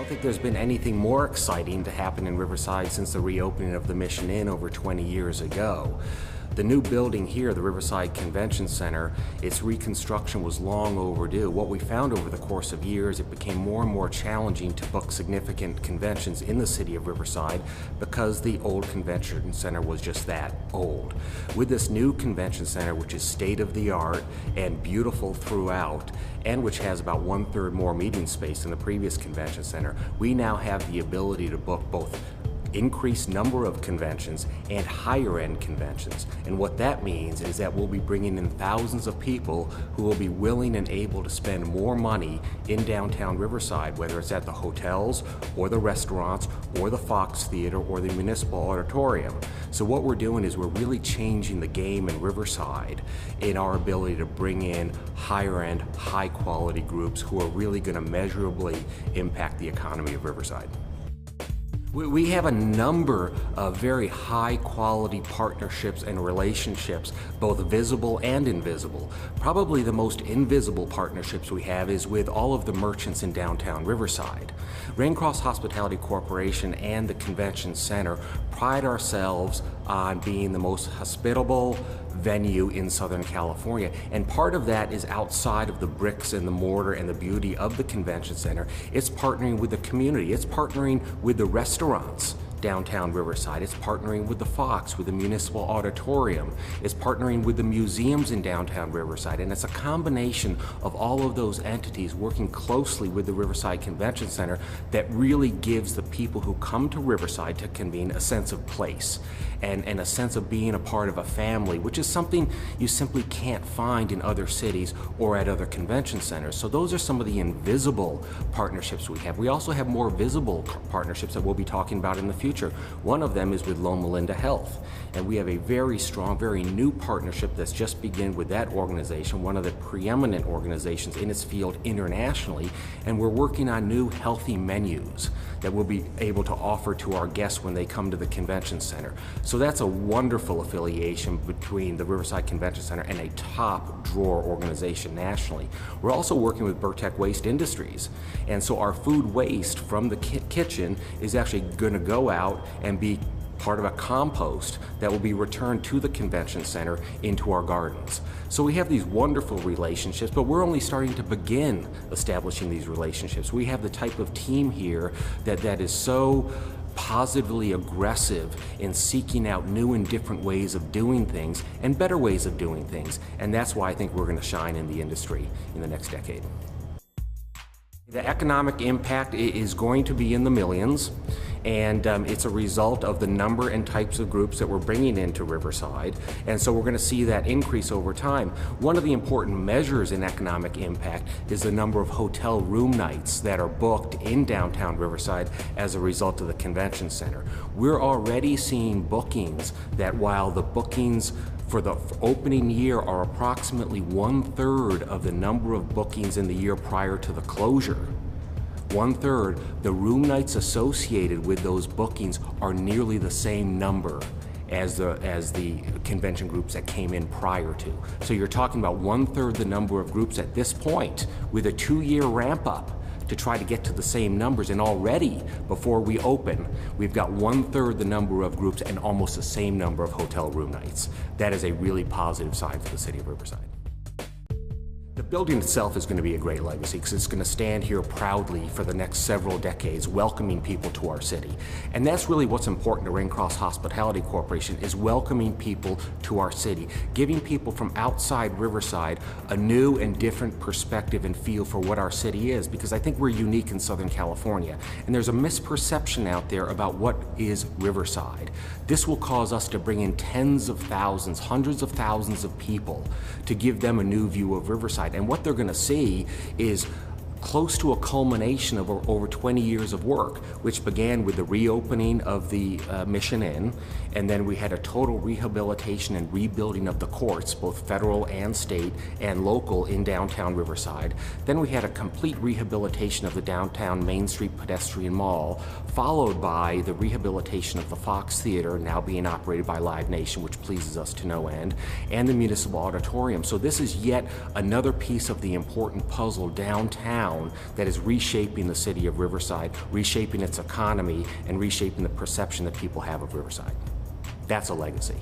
don't think there's been anything more exciting to happen in Riverside since the reopening of the Mission Inn over 20 years ago. The new building here, the Riverside Convention Center, its reconstruction was long overdue. What we found over the course of years, it became more and more challenging to book significant conventions in the city of Riverside because the old convention center was just that old. With this new convention center, which is state-of-the-art and beautiful throughout, and which has about 1/3 more meeting space than the previous convention center, we now have the ability to book both increased number of conventions and higher end conventions. And what that means is that we'll be bringing in thousands of people who will be willing and able to spend more money in downtown Riverside, whether it's at the hotels or the restaurants or the Fox Theater or the Municipal Auditorium. So what we're doing is we're really changing the game in Riverside in our ability to bring in higher end, high quality groups who are really going to measurably impact the economy of Riverside. We have a number of very high quality partnerships and relationships, both visible and invisible. Probably the most invisible partnerships we have is with all of the merchants in downtown Riverside. Raincross Hospitality Corporation and the Convention Center pride ourselves on being the most hospitable venue in Southern California, and part of that is outside of the bricks and the mortar and the beauty of the convention center. It's partnering with the community, it's partnering with the restaurants downtown Riverside, it's partnering with the Fox, with the Municipal Auditorium, it's partnering with the museums in downtown Riverside, and it's a combination of all of those entities working closely with the Riverside Convention Center that really gives the people who come to Riverside to convene a sense of place and a sense of being a part of a family, which is something you simply can't find in other cities or at other convention centers. So those are some of the invisible partnerships we have. We also have more visible partnerships that we'll be talking about in the future. One of them is with Loma Linda Health, and we have a very strong, very new partnership that's just begun with that organization, one of the preeminent organizations in its field internationally, and we're working on new healthy menus that we'll be able to offer to our guests when they come to the convention center. So that's a wonderful affiliation between the Riverside Convention Center and a top drawer organization nationally. We're also working with Burtech Waste Industries, and so our food waste from the kitchen is actually going to go out and be part of a compost that will be returned to the convention center into our gardens. So we have these wonderful relationships, but we're only starting to begin establishing these relationships. We have the type of team here that is so positively aggressive in seeking out new and different ways of doing things and better ways of doing things. And that's why I think we're going to shine in the industry in the next decade. The economic impact is going to be in the millions, and it's a result of the number and types of groups that we're bringing into Riverside, and so we're going to see that increase over time. One of the important measures in economic impact is the number of hotel room nights that are booked in downtown Riverside as a result of the convention center. We're already seeing bookings that, while the bookings for the opening year are approximately 1/3 of the number of bookings in the year prior to the closure, 1/3, the room nights associated with those bookings are nearly the same number as the convention groups that came in prior to. So you're talking about 1/3 the number of groups at this point with a 2-year ramp up to try to get to the same numbers, and already before we open we've got 1/3 the number of groups and almost the same number of hotel room nights. That is a really positive sign for the city of Riverside. The building itself is going to be a great legacy because it's going to stand here proudly for the next several decades, welcoming people to our city. And that's really what's important to Raincross Hospitality Corporation, is welcoming people to our city, giving people from outside Riverside a new and different perspective and feel for what our city is, because I think we're unique in Southern California. And there's a misperception out there about what is Riverside. This will cause us to bring in tens of thousands, hundreds of thousands of people to give them a new view of Riverside. And what they're going to see is close to a culmination of over 20 years of work, which began with the reopening of the Mission Inn, and then we had a total rehabilitation and rebuilding of the courts, both federal and state and local, in downtown Riverside. Then we had a complete rehabilitation of the downtown Main Street pedestrian mall, followed by the rehabilitation of the Fox Theater, now being operated by Live Nation, which pleases us to no end, and the Municipal Auditorium. So this is yet another piece of the important puzzle downtown town that is reshaping the city of Riverside, reshaping its economy, and reshaping the perception that people have of Riverside. That's a legacy.